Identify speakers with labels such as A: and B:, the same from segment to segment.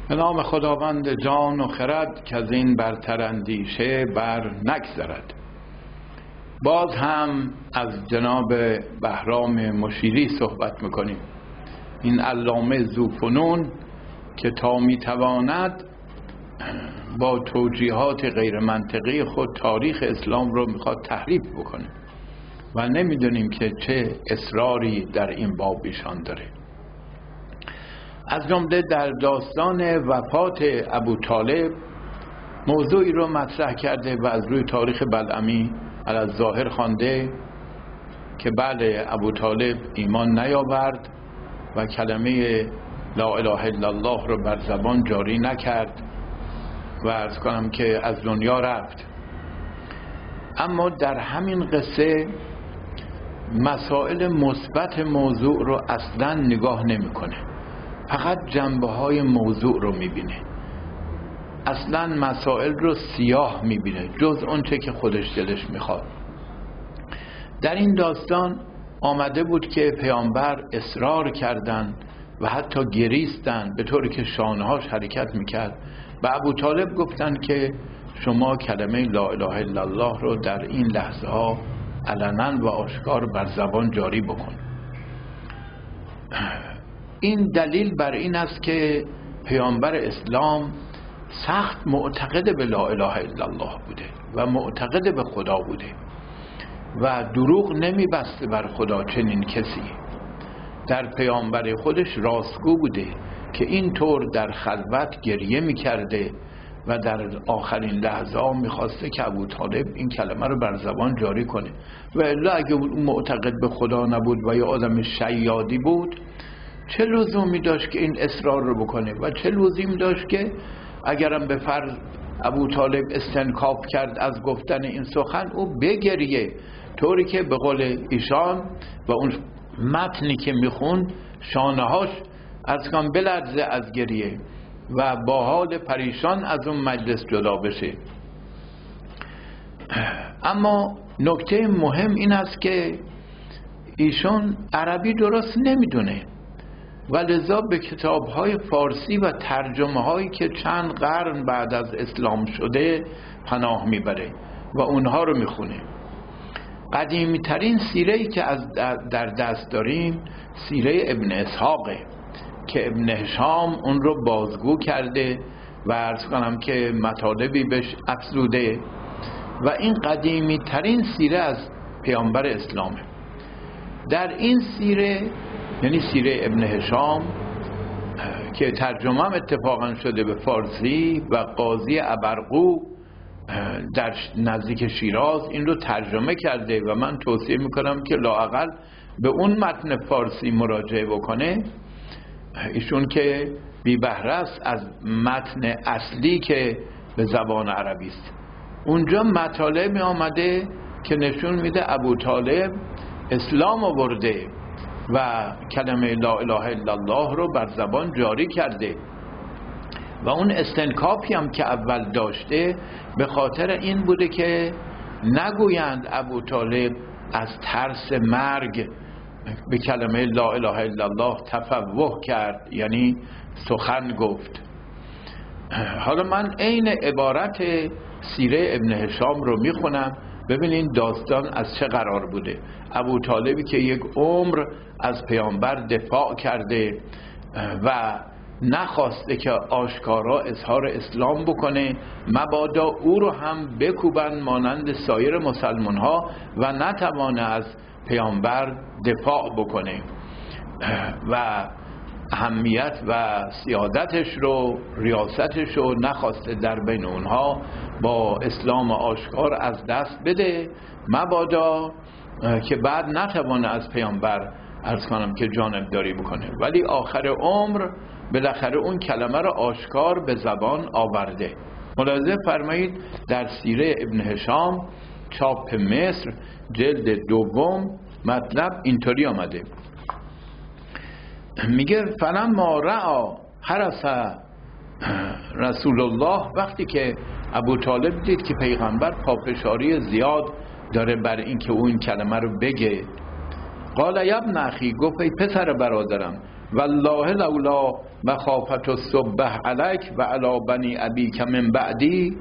A: به نام خداوند جان و خرد که از این برتر اندیشه بر نگذرد. باز هم از جناب بهرام مشیری صحبت میکنیم. این علامه ذوفنون که تا میتواند با توجیهات غیر منطقی خود تاریخ اسلام رو میخواد تحریف بکنه و نمیدونیم که چه اصراری در این باب ایشان داره. از جمله در داستان وفات ابوطالب موضوعی رو مطرح کرده و از روی تاریخ بلعمی الظاهر خوانده که بله ابوطالب ایمان نیاورد و کلمه لا اله الا الله رو بر زبان جاری نکرد و عرض کنم که از دنیا رفت. اما در همین قصه مسائل مثبت موضوع رو اصلا نگاه نمیکنه، فقط جنبه های موضوع رو میبینه، اصلا مسائل رو سیاه میبینه جز اون چه که خودش دلش میخواد. در این داستان آمده بود که پیامبر اصرار کردند و حتی گریستند به طوری که شانهاش حرکت میکرد و ابوطالب گفتند که شما کلمه لا اله الا الله رو در این لحظه ها علنا و آشکار بر زبان جاری بکن. این دلیل بر این است که پیامبر اسلام سخت معتقد به لا اله الا الله بوده و معتقد به خدا بوده و دروغ نمیبسته بر خدا. چنین کسی در پیامبر خودش راستگو بوده که اینطور در خلوت گریه میکرده و در آخرین لحظه ها میخواسته که ابوطالب این کلمه رو بر زبان جاری کنه و الا اگه معتقد به خدا نبود و یا آدم شیادی بود چه لزومی داشت که این اصرار رو بکنه و چه لزومی داشت که اگرم به فرض ابوطالب استنکاف کرد از گفتن این سخن او بگریه، طوری که به قول ایشان و اون متنی که میخوند شانهاش از کام بلرزه از گریه و با حال پریشان از اون مجلس جدا بشه. اما نکته مهم این است که ایشون عربی درست نمیدونه و لذا به کتاب‌های فارسی و ترجمه هایی که چند قرن بعد از اسلام شده پناه میبره و اونها رو میخونه. قدیمی ترین سیره‌ای که در دست داریم سیره ابن اسحاقه که ابن هشام اون رو بازگو کرده و عرض کنم که مطالبی بهش افزوده و این قدیمی ترین سیره از پیامبر اسلامه. در این سیره یعنی سیره ابن هشام که ترجمه هم اتفاقا شده به فارسی و قاضی ابرقو در نزدیک شیراز این رو ترجمه کرده و من توصیه میکنم که لااقل به اون متن فارسی مراجعه بکنه، ایشون که بی بهره است از متن اصلی که به زبان عربی است. اونجا مطالبی آمده که نشون میده ابوطالب اسلام آورده و کلمه لا اله الا الله رو بر زبان جاری کرده و اون استنکافی هم که اول داشته به خاطر این بوده که نگویند ابوطالب از ترس مرگ به کلمه لا اله الا الله تفوه کرد، یعنی سخن گفت. حالا من عین عبارت سیره ابن هشام رو میخونم، ببینین داستان از چه قرار بوده. ابوطالبی که یک عمر از پیامبر دفاع کرده و نخواسته که آشکارا اظهار اسلام بکنه، مبادا او رو هم بکوبن مانند سایر مسلمان ها و نتوانه از پیامبر دفاع بکنه و اهمیت و سیادتش رو، ریاستش رو نخواسته در بین اونها با اسلام آشکار از دست بده، مبادا که بعد نتوانه از پیامبر عرض کنم که جانبداری بکنه. ولی آخر عمر بالاخره اون کلمه رو آشکار به زبان آورده. ملاحظه فرمایید در سیره ابن هشام چاپ مصر جلد دوم مطلب اینطوری آمده، میگه فلما رأى حرس رسول الله، وقتی که ابوطالب دید که پیغمبر پافشاری زیاد داره بر این که اون کلمه رو بگه، قال یا ابن اخی، گفت ای پسر برادرم، والله لولا مخافت الصبح علیک و علی بنی ابیک من بعدی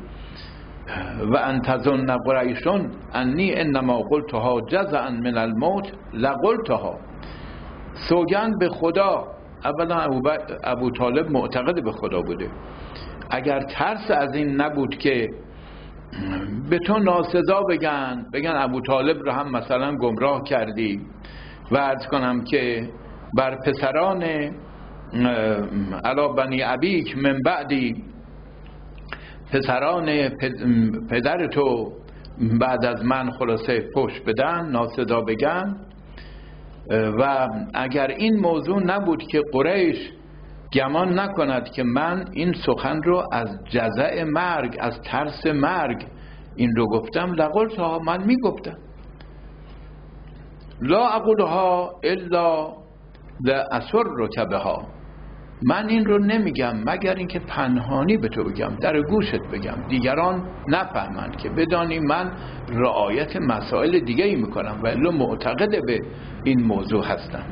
A: و انت ظن قریش انی انما قلتها جزعا من الموت لقلتها. سوگند به خدا، اولا ابو طالب معتقد به خدا بوده، اگر ترس از این نبود که به تو ناسزا بگن ابو طالب رو هم مثلا گمراه کردی و عرض کنم که بر پسران علی بنی ابیک من بعدی، پسران پدر تو بعد از من خلاصه پشت بدن، ناسزا بگن، و اگر این موضوع نبود که قریش گمان نکند که من این سخن رو از جزع مرگ، از ترس مرگ این رو گفتم، لقلتها، من میگفتم. لا اقولها الا لاسرک بها، من این رو نمیگم مگر اینکه پنهانی به تو بگم، در گوشت بگم، دیگران نفهمند، که بدانی من رعایت مسائل دیگه ای میکنم و الا معتقد به این موضوع هستم.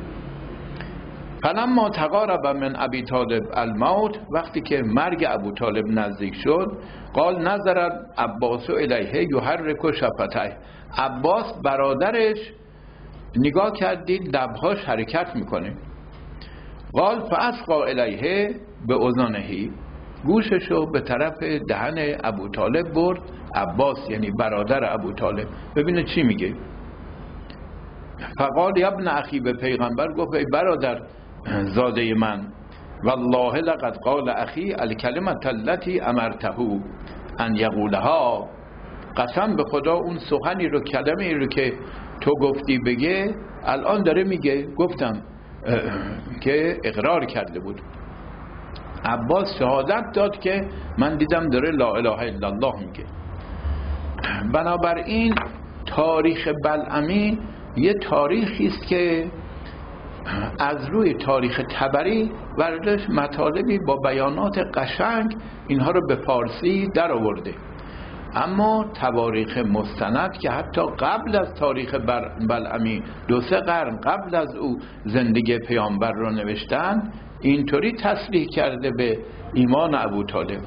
A: فلما تقارب من ابی طالب الموت، وقتی که مرگ ابو طالب نزدیک شد، قال نظر عباس الیه یحرک شفتیه، عباس برادرش نگاه کردید لبهاش حرکت میکنه. قال فاسقا الیه به اذنه، گوششو به طرف دهن ابو طالب برد، عباس یعنی برادر ابو طالب، ببینه چی میگه. فقال یا ابن اخی، به پیغمبر گفت ای برادر زاده من، والله لقد قال اخی الکلمه التي امرته ان یقولها، قسم به خدا اون سخنی رو، کلمه‌ای رو که تو گفتی بگه الان داره میگه، گفتم که اقرار کرده بود. عباس شهادت داد که من دیدم داره لا اله الا الله میگه. بنابراین تاریخ بلعمی یه تاریخی است که از روی تاریخ طبری وردش مطالبی با بیانات قشنگ اینها رو به فارسی در آورده، اما تواریخ مستند که حتی قبل از تاریخ بلعمی 2-3 قرن قبل از او زندگی پیامبر رو نوشتن، اینطوری تصریح کرده به ایمان ابو طالب.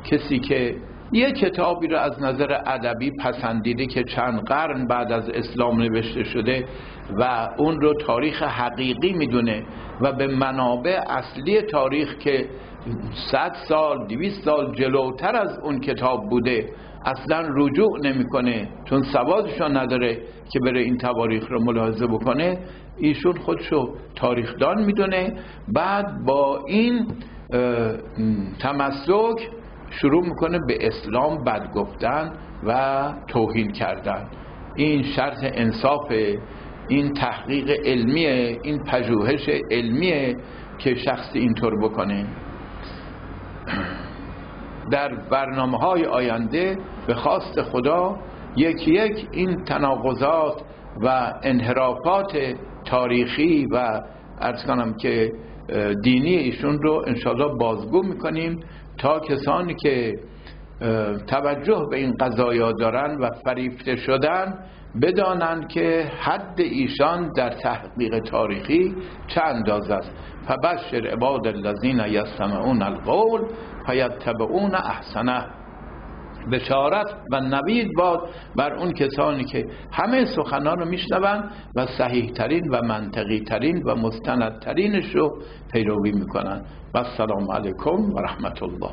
A: کسی که یه کتابی رو از نظر ادبی پسندیده که چند قرن بعد از اسلام نوشته شده و اون رو تاریخ حقیقی میدونه و به منابع اصلی تاریخ که 100 سال 200 سال جلوتر از اون کتاب بوده اصلا رجوع نمیکنه، چون سوادشو نداره که بره این تواریخ رو ملاحظه بکنه، ایشون خودشو تاریخدان میدونه. بعد با این تمسک شروع میکنه به اسلام بد گفتن و توهین کردن. این شرط انصاف، این تحقیق علمیه، این پژوهش علمیه که شخصی اینطور بکنه. در برنامه‌های آینده به خواست خدا یکی یک این تناقضات و انحرافات تاریخی و عرض کنم که دینی ایشون رو انشاءالله بازگو میکنیم تا کسانی که توجه به این قضایا دارن و فریفته شدن بدانند که حد ایشان در تحقیق تاریخی چه اندازه است. فبشر عباد الذین یستمعون القول فیتبعون احسنه، بشارت و نوید باد بر اون کسانی که همه سخنان رو میشنون و صحیح ترین و منطقی ترین و مستند ترینش رو پیروی میکنن. و السلام علیکم و رحمت الله.